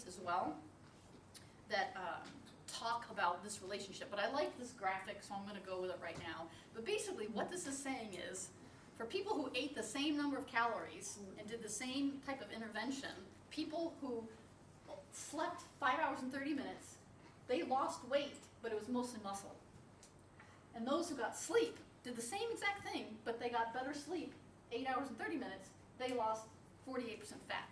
as well that talk about this relationship. But I like this graphic, so I'm going to go with it right now. But basically what this is saying is, for people who ate the same number of calories and did the same type of intervention, people who slept 5 hours and 30 minutes, they lost weight, but it was mostly muscle. And those who got sleep did the same exact thing, but they got better sleep, 8 hours and 30 minutes, they lost 48% fat.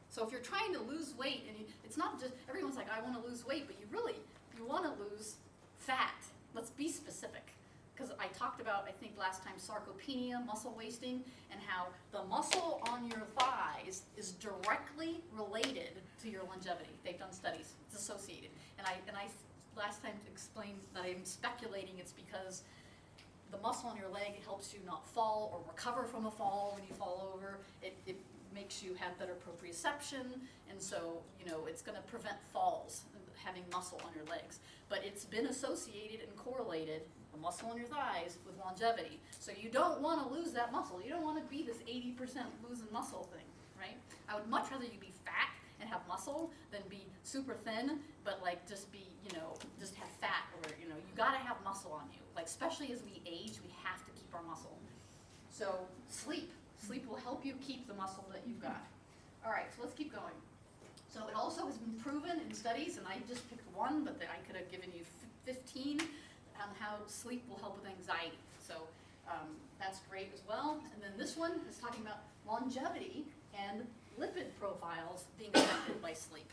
So if you're trying to lose weight, and it's not just, everyone's like, I want to lose weight, but you want to lose fat. Let's be specific. Because I talked about, I think last time, sarcopenia, muscle wasting, and how the muscle on your thighs is directly related to your longevity. They've done studies. It's associated. And I last time explained that I'm speculating it's because the muscle on your leg helps you not fall or recover from a fall when you fall over. It makes you have better proprioception, and so it's going to prevent falls, having muscle on your legs. But it's been associated and correlated, the muscle on your thighs, with longevity. So you don't want to lose that muscle. You don't want to be this 80% losing muscle thing, right? I would much rather you be fat and have muscle than be super thin, but like just be, just have fat, or you gotta have muscle on you. Like, especially as we age, we have to keep our muscle. So sleep will help you keep the muscle that you've got. All right, so let's keep going. So it also has been proven in studies, and I just picked one, but I could have given you 15 on how sleep will help with anxiety. So that's great as well. And then this one is talking about longevity and lipid profiles being affected by sleep,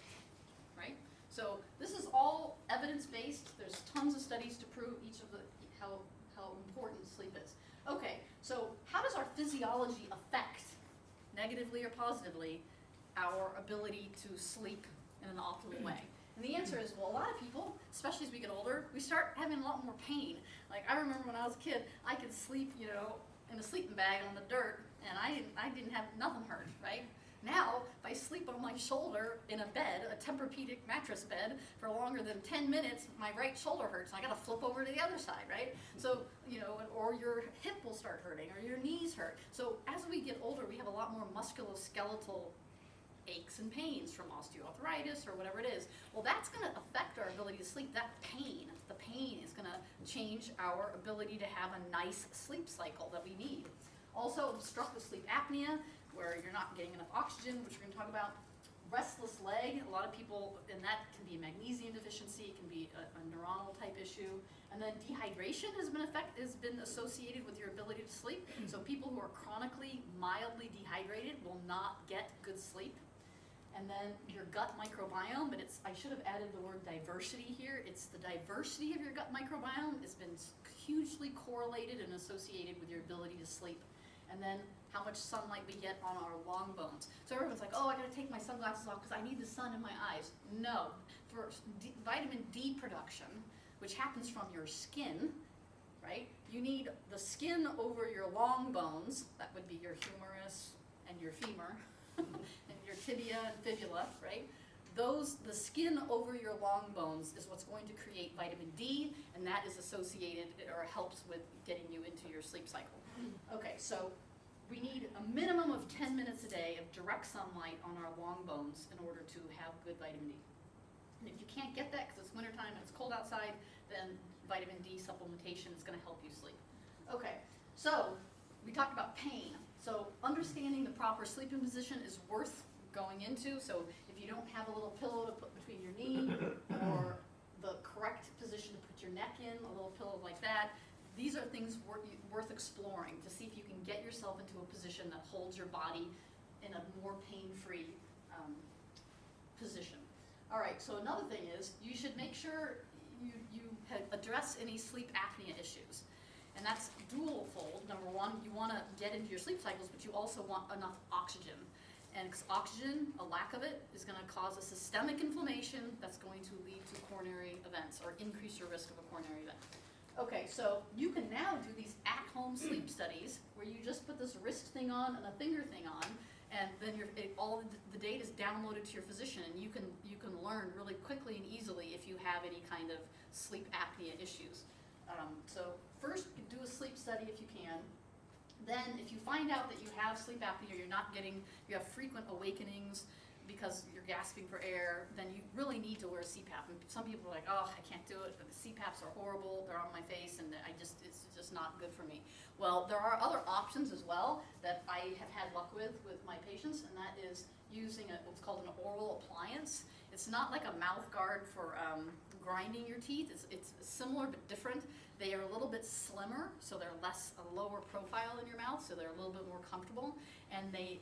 right? So this is all evidence-based. There's tons of studies to prove how important sleep is. Okay, so how does our physiology affect, negatively or positively, our ability to sleep in an optimal way? And the answer is, well, a lot of people, especially as we get older, we start having a lot more pain. Like, I remember when I was a kid, I could sleep, in a sleeping bag on the dirt, and I didn't have nothing hurt, right? Now, if I sleep on my shoulder in a bed, a Tempur-Pedic mattress bed, for longer than 10 minutes, my right shoulder hurts, and I gotta flip over to the other side, right? So, or your hip will start hurting, or your knees hurt. So as we get older, we have a lot more musculoskeletal aches and pains from osteoarthritis or whatever it is. Well, that's gonna affect our ability to sleep. That pain, the pain is gonna change our ability to have a nice sleep cycle that we need. Also, obstructive sleep apnea, where you're not getting enough oxygen, which we're going to talk about. Restless leg, a lot of people, and that can be a magnesium deficiency, it can be a neuronal type issue. And then dehydration has been associated with your ability to sleep. So people who are chronically, mildly dehydrated will not get good sleep. And then your gut microbiome, and I should have added the word diversity here. It's the diversity of your gut microbiome has been hugely correlated and associated with your ability to sleep. And then how much sunlight we get on our long bones. So everyone's like, oh, I gotta take my sunglasses off because I need the sun in my eyes. No, for vitamin D production, which happens from your skin, right? You need the skin over your long bones, that would be your humerus and your femur, and your tibia and fibula, right? The skin over your long bones is what's going to create vitamin D, and that is associated or helps with getting you into your sleep cycle. Okay, so we need a minimum of 10 minutes a day of direct sunlight on our long bones in order to have good vitamin D. And if you can't get that because it's wintertime and it's cold outside, then vitamin D supplementation is going to help you sleep. Okay, so we talked about pain. So understanding the proper sleeping position is worth going into. So if you don't have a little pillow to put between your knee or the correct position to put your neck in, a little pillow like that, these are things worth exploring to see if you can get yourself into a position that holds your body in a more pain-free position. All right, so another thing is you should make sure you address any sleep apnea issues. And that's dual-fold. Number one, you want to get into your sleep cycles, but you also want enough oxygen. And because oxygen, a lack of it, is going to cause a systemic inflammation that's going to lead to coronary events or increase your risk of a coronary event. Okay, so you can now do these at-home sleep studies where you just put this wrist thing on and a finger thing on, and then all the data is downloaded to your physician, and you can learn really quickly and easily if you have any kind of sleep apnea issues. So first, do a sleep study if you can. Then, if you find out that you have sleep apnea, you have frequent awakenings, because you're gasping for air, then you really need to wear a CPAP. And some people are like, oh, I can't do it, but the CPAPs are horrible, they're on my face, and it's just not good for me. Well, there are other options as well that I have had luck with my patients, and that is using what's called an oral appliance. It's not like a mouth guard for grinding your teeth. It's similar but different. They are a little bit slimmer, so they're a lower profile in your mouth, so they're a little bit more comfortable. And they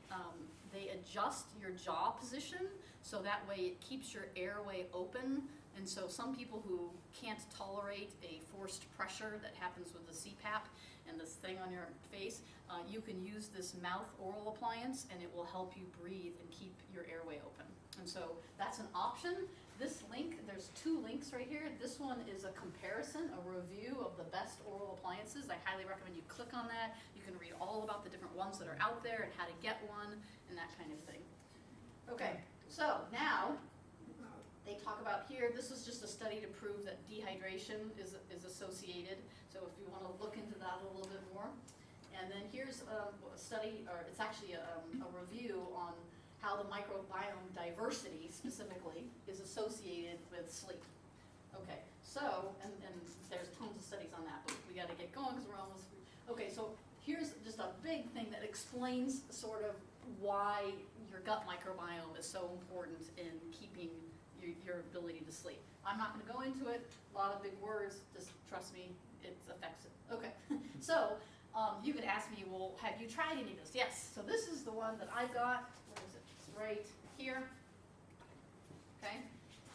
adjust your jaw position, so that way it keeps your airway open. And so some people who can't tolerate a forced pressure that happens with the CPAP and this thing on your face, you can use this mouth oral appliance, and it will help you breathe and keep your airway open. And so that's an option. This link, there's 2 links right here. This one is a comparison, a review of the best oral appliances. I highly recommend you click on that. You can read all about the different ones that are out there and how to get one and that kind of thing. Okay, so now they talk about here, this is just a study to prove that dehydration is associated. So if you want to look into that a little bit more. And then here's a study, or it's actually a review on how the microbiome diversity specifically is associated with sleep. Okay, so, and there's tons of studies on that, but we got to get going because we're almost, okay, so here's just a big thing that explains sort of why your gut microbiome is so important in keeping your ability to sleep. I'm not going to go into it, a lot of big words, just trust me, it affects it. Okay, so you could ask me, well, have you tried any of this? Yes, so this is the one that I got. Where is it? It's right here. Okay,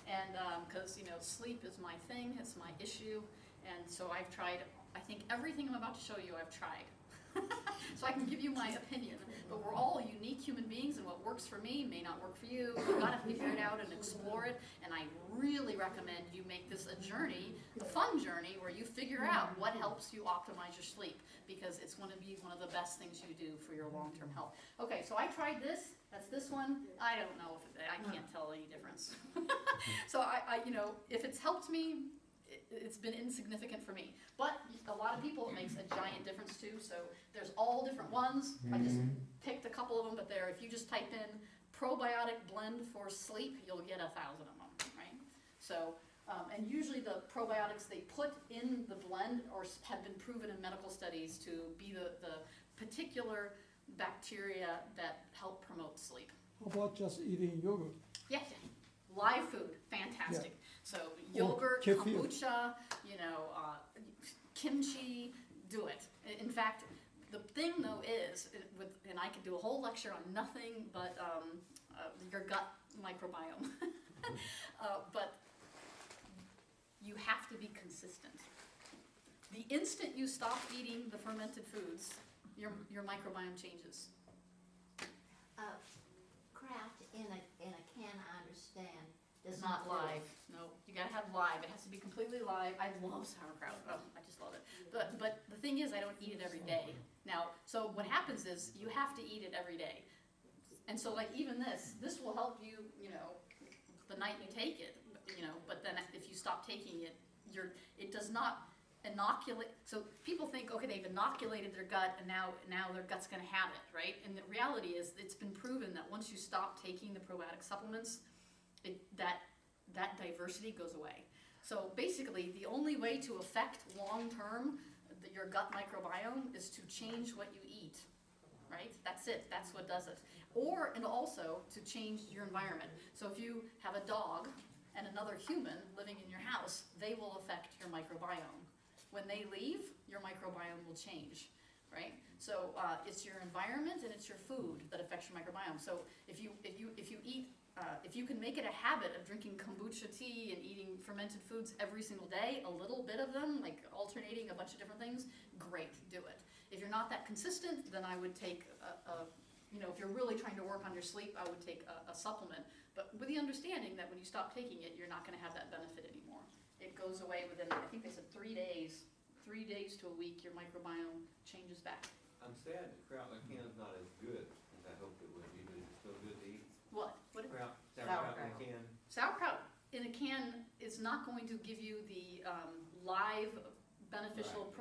and because sleep is my thing, it's my issue, and so I've tried. I think everything I'm about to show you, I've tried. So I can give you my opinion, but we're all unique human beings, and what works for me may not work for you. You've got to figure it out and explore it, and I really recommend you make this a journey, a fun journey, where you figure out what helps you optimize your sleep, because it's going to be one of the best ththings you do for your long-term health. Okay, so I tried this. That's this one. I don't know I can't tell any difference. So I if it's helped me, it's been insignificant for me. But a lot of people, it makes a giant difference too. So there's all different ones. I just picked a couple of them, but if you just type in probiotic blend for sleep, you'll get 1,000 of them, right? So, and usually the probiotics they put in the blend have been proven in medical studies to be the particular bacteria that help promote sleep. How about just eating yogurt? Yeah, live food, fantastic. Yeah. So yogurt, kefir. kombucha, kimchi, do it. In fact, the thing though is, and I could do a whole lecture on nothing but your gut microbiome, but you have to be consistent. The instant you stop eating the fermented foods, your microbiome changes. Kraft in a can, I understand, does It's not not live. No, you gotta have live. It has to be completely live. I love sauerkraut. Oh, I just love it. But the thing is, I don't eat it every day. Now, so what happens is you have to eat it every day. And so like even this will help you, the night you take it, but then if you stop taking it, it does not inoculate. So people think, okay, they've inoculated their gut and now their gut's gonna have it, right? And the reality is it's been proven that once you stop taking the probiotic supplements, that diversity goes away. So basically, the only way to affect long-term your gut microbiome is to change what you eat, right? That's it. That's what does it. And also to change your environment. So if you have a dog and another human living in your house, they will affect your microbiome. When they leave, your microbiome will change, right? So it's your environment and it's your food that affects your microbiome. So if you eat, if you can make it a habit of drinking kombucha tea and eating fermented foods every single day, a little bit of them, like alternating a bunch of different things, great, do it. If you're not that consistent, then I would take if you're really trying to work on your sleep, I would take a supplement. But with the understanding that when you stop taking it, you're not going to have that benefit anymore. It goes away within, I think they said 3 days. 3 days to a week, your microbiome changes back. I'm sad that kraut in a can is not as good as I hoped it would be, but it's still good to eat. What? Sauerkraut in a can. Sauerkraut in a can is not going to give you the live beneficial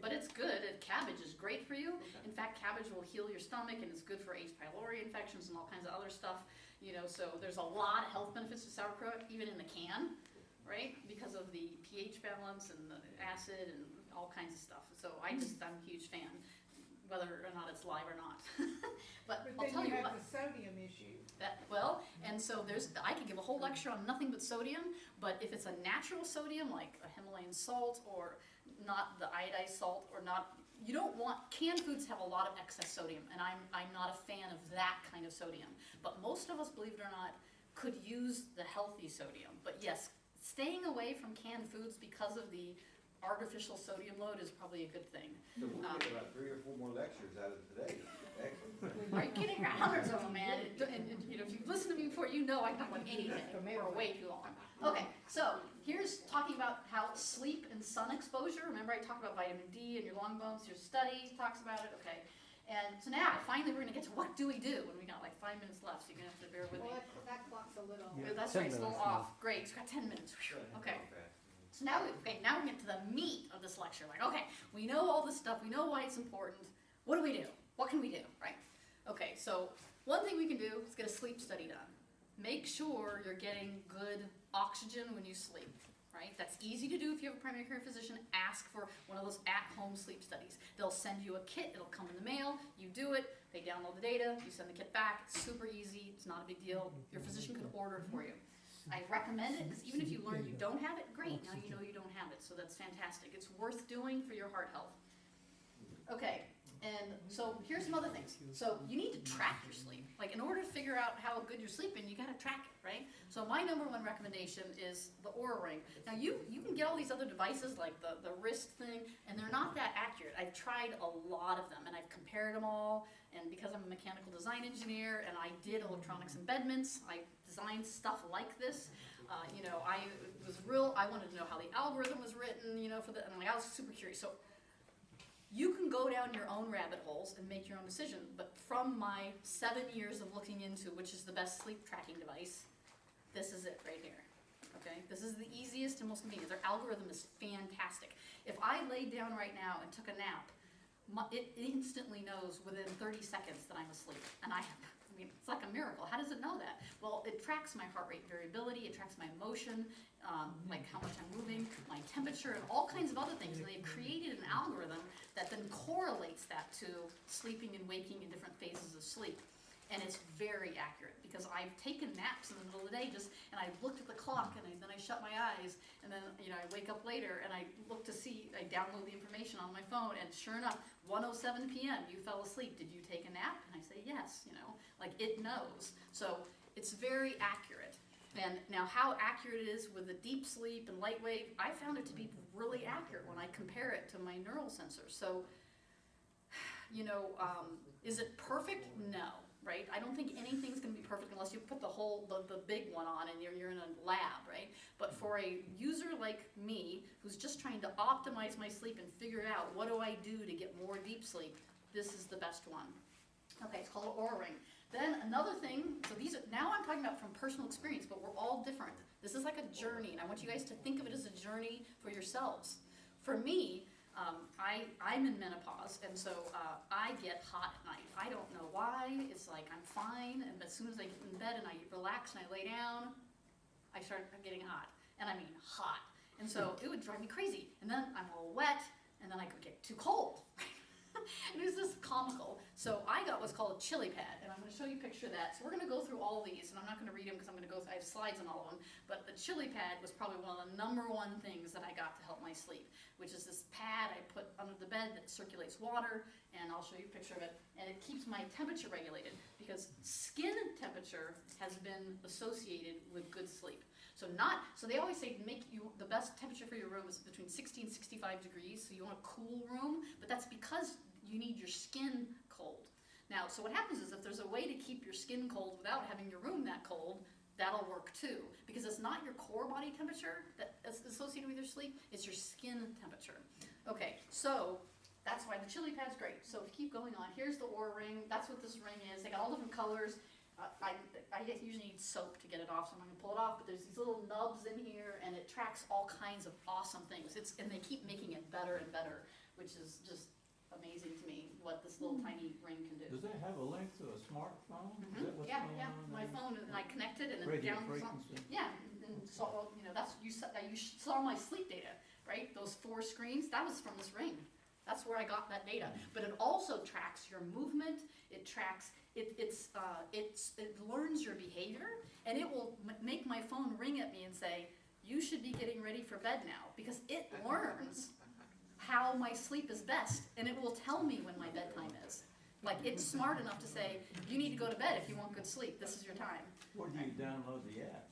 but it's good. Cabbage is great for you. Okay. In fact, cabbage will heal your stomach and it's good for H. pylori infections and all kinds of other stuff. You know, so there's a lot of health benefits to sauerkraut, even in the can, right? Because of the pH balance and the acid and all kinds of stuff. So I'm a huge fan, whether or not it's live or not. But I'll tell you But then you what. have the sodium issue. And so I could give a whole lecture on nothing but sodium, but if it's a natural sodium, like a Himalayan salt, or not the iodized salt, or not, you don't want, canned foods have a lot of excess sodium, and I'm not a fan of that kind of sodium. But most of us, believe it or not, could use the healthy sodium. But yes, staying away from canned foods because of the artificial sodium load is probably a good thing. So we'll get about 3 or 4 more lectures out of today. Excellent. Are you kidding? Hundreds of them, man. And, you know, if you've listened to me before, you know I talk about anything for way too long. Okay, so here's talking about how sleep and sun exposure. Remember I talked about vitamin D and your long bones. Your study talks about it. Okay, and so now finally we're gonna get to what do we do when we got like 5 minutes left. So you're gonna have to bear with me. Well, that clock's a little. Yeah. That's 10 right, it's a little minutes off. Great, so we've got 10 minutes. Whew. Okay. Okay. So now we're getting to the meat of this lecture. Like, okay, we know all this stuff. We know why it's important. What do we do? What can we do, right? Okay, so one thing we can do is get a sleep study done. Make sure you're getting good oxygen when you sleep, right? That's easy to do if you have a primary care physician. Ask for one of those at-home sleep studies. They'll send you a kit. It'll come in the mail. You do it. They download the data. You send the kit back. It's super easy. It's not a big deal. Your physician could order it for you. I recommend it because even if you learn you don't have it, great, now you know you don't have it, so that's fantastic. It's worth doing for your heart health. Okay, and so here's some other things. So you need to track your sleep. Like in order to figure out how good you're sleeping, you gotta track it, right? So my number one recommendation is the Oura Ring. Now you can get all these other devices like the wrist thing, and they're not that accurate. I've tried a lot of them and I've compared them all, and because I'm a mechanical design engineer and I did electronics embedments, I designed stuff like this. You know, I wanted to know how the algorithm was written, you know, and like, I was super curious. So you can go down your own rabbit holes and make your own decision, but from my 7 years of looking into which is the best sleep tracking device, this is it right here. Okay, this is the easiest and most convenient. Their algorithm is fantastic. If I laid down right now and took a nap, it instantly knows within 30 seconds that I'm asleep, and I mean, it's like a miracle. How does it know that? Well, it tracks my heart rate variability, it tracks my motion, like how much I'm moving, my temperature, and all kinds of other things. And they've created an algorithm that then correlates that to sleeping and waking in different phases of sleep. And it's very accurate because I've taken naps in the middle of the day and I looked at the clock and then I shut my eyes and then, you know, I wake up later and I look to see, I download the information on my phone and sure enough, 1:07 p.m. you fell asleep. Did you take a nap? And I say yes, you know, like it knows. So it's very accurate. And now how accurate it is with the deep sleep and light wave, I found it to be really accurate when I compare it to my neural sensors. So, you know, is it perfect? No. Right? I don't think anything's going to be perfect unless you put the big one on and you're in a lab, right? But for a user like me who's just trying to optimize my sleep and figure out what do I do to get more deep sleep, this is the best one. Okay, it's called Oura Ring. Then another thing, so now I'm talking about from personal experience, but we're all different. This is like a journey, and I want you guys to think of it as a journey for yourselves. For me, I'm in menopause, and so I get hot at night. I don't know why. It's like I'm fine, and as soon as I get in bed and I relax and I lay down, I start getting hot, and I mean hot. And so it would drive me crazy. And then I'm all wet, and then I could get too cold. And it was just comical. So I got what's called a chili pad, and I'm going to show you a picture of that. So we're going to go through all these, and I'm not going to read them because I have slides on all of them. But the chili pad was probably one of the number one things that I got to help my sleep, which is this pad I put under the bed that circulates water, and I'll show you a picture of it. And it keeps my temperature regulated because skin temperature has been associated with good sleep. So they always say the best temperature for your room is between 60 and 65 degrees, so you want a cool room, but that's because you need your skin cold. Now, so what happens is if there's a way to keep your skin cold without having your room that cold, that'll work too, because it's not your core body temperature that's associated with your sleep, it's your skin temperature. Okay, so that's why the chili pad's great. So if you keep going on, here's the Oura Ring. That's what this ring is. They got all different colors. I usually need soap to get it off, so I'm not going to pull it off, but there's these little nubs in here, and it tracks all kinds of awesome things. And they keep making it better and better, which is just amazing to me what this little tiny ring can do. Does that have a link to a smartphone? Is that what's Yeah, going yeah, on my there? phone, and I connected and then Radio down. frequency. Yeah, and so, you know, that's, you saw my sleep data, right? Those 4 screens, that was from this ring. That's where I got that data. But it also tracks your movement, it tracks, it learns your behavior, and it will make my phone ring at me and say, you should be getting ready for bed now, because it learns how my sleep is best, and it will tell me when my bedtime is. Like, it's smart enough to say, you need to go to bed if you want good sleep, this is your time. Where do you download the app?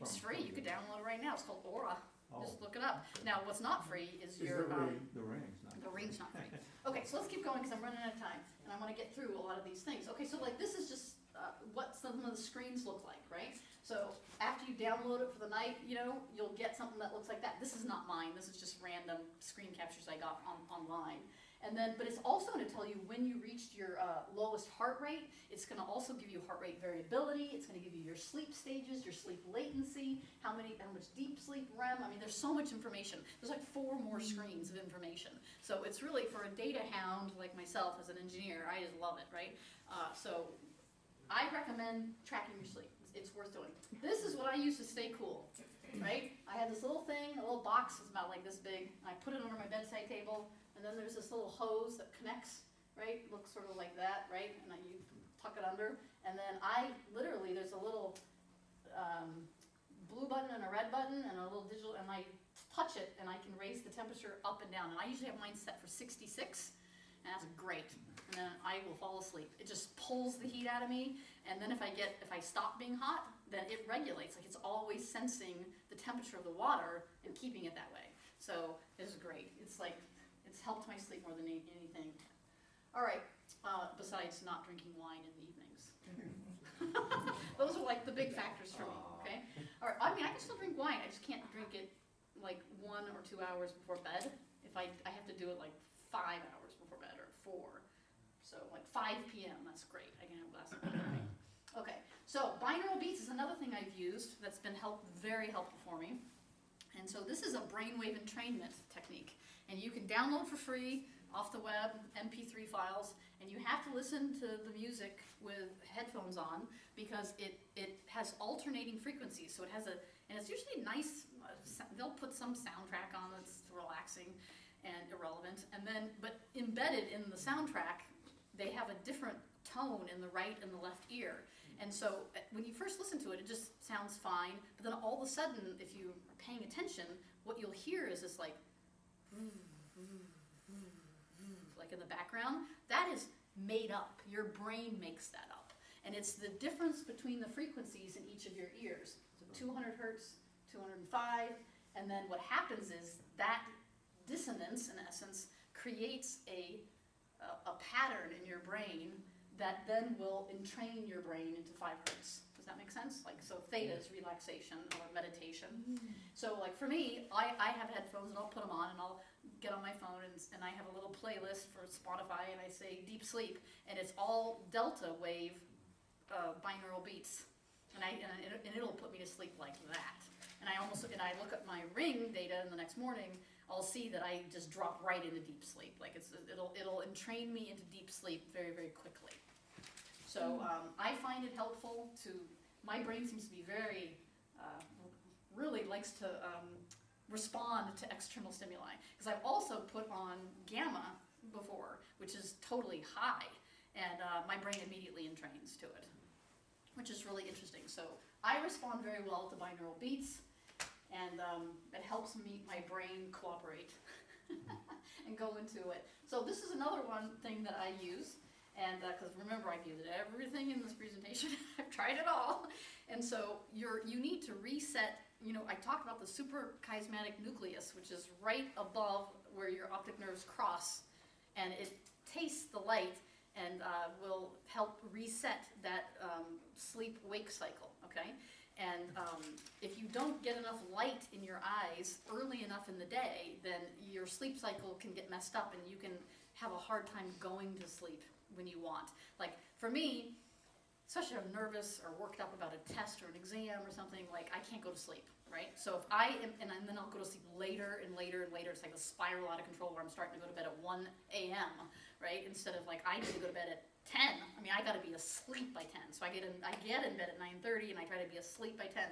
It's free, you could download it right now, it's called Aura, Oh, just look it up. Now, what's not free is the your, ring's not. the ring's not free. Okay, so let's keep going, because I'm running out of time, and I wanna get through a lot of these things. Okay, so like, this is just, what some of the screens look like, right? So, after you download it for the night, you know, you'll get something that looks like that. This is not mine, this is just random screen captures I got online. And then, but it's also gonna tell you when you reached your lowest heart rate. It's gonna also give you heart rate variability. It's gonna give you your sleep stages, your sleep latency, how much deep sleep, REM. I mean, there's so much information. There's like 4 more screens of information. So it's really, for a data hound like myself as an engineer, I just love it, right? So I recommend tracking your sleep. It's worth doing. This is what I use to stay cool, right? I had this little thing, a little box, it's about like this big. I put it under my bedside table. And then there's this little hose that connects, right? Looks sort of like that, right? And then you tuck it under. And then there's a little blue button and a red button and a little digital, and I touch it and I can raise the temperature up and down. And I usually have mine set for 66, and that's great. And then I will fall asleep. It just pulls the heat out of me. And then if I stop being hot, then it regulates. Like, it's always sensing the temperature of the water and keeping it that way. So it's great. It's like, it's helped my sleep more than anything. All right, besides not drinking wine in the evenings. Those are like the big factors for me, okay? All right, I mean, I can still drink wine, I just can't drink it like 1 or 2 hours before bed. If I have to do it like 5 hours before bed, or 4. So like 5 p.m., that's great, I can have a glass of wine. Okay, so binaural beats is another thing I've used that's been very helpful for me. And so this is a brainwave entrainment technique. And you can download for free off the web, MP3 files, and you have to listen to the music with headphones on, because it has alternating frequencies. So it has and it's usually nice, they'll put some soundtrack on that's relaxing and irrelevant. And then, but embedded in the soundtrack, they have a different tone in the right and the left ear. And so when you first listen to it, it just sounds fine. But then all of a sudden, if you are paying attention, what you'll hear is this like in the background. That is made up. Your brain makes that up. And it's the difference between the frequencies in each of your ears. So 200 hertz, 205, and then what happens is that dissonance, in essence, creates a pattern in your brain that then will entrain your brain into 5 hertz. Does that make sense? Like, so theta is relaxation or meditation. So like for me, I have headphones and I'll put them on and I'll get on my phone and I have a little playlist for Spotify and I say deep sleep, and it's all delta wave binaural beats. And it'll put me to sleep like that. And I look at my ring data in the next morning, I'll see that I just drop right into deep sleep. Like it'll entrain me into deep sleep very, very quickly. So I find it helpful my brain seems to be very, really likes to respond to external stimuli. Because I've also put on gamma before, which is totally high, and my brain immediately entrains to it, which is really interesting. So I respond very well to binaural beats, and it helps my brain cooperate and go into it. So this is another thing that I use. And because remember, I've used everything in this presentation. I've tried it all. And so you need to reset, I talked about the suprachiasmatic nucleus, which is right above where your optic nerves cross. And it tastes the light and will help reset that sleep-wake cycle, okay? And if you don't get enough light in your eyes early enough in the day, then your sleep cycle can get messed up and you can have a hard time going to sleep when you want. Like for me, especially if I'm nervous or worked up about a test or an exam or something, like I can't go to sleep, right? So if I am, and then I'll go to sleep later and later and later. It's like a spiral out of control where I'm starting to go to bed at 1 a.m., right? Instead of like I need to go to bed at 10. I mean, I got to be asleep by 10. So I get in bed at 9:30 and I try to be asleep by 10.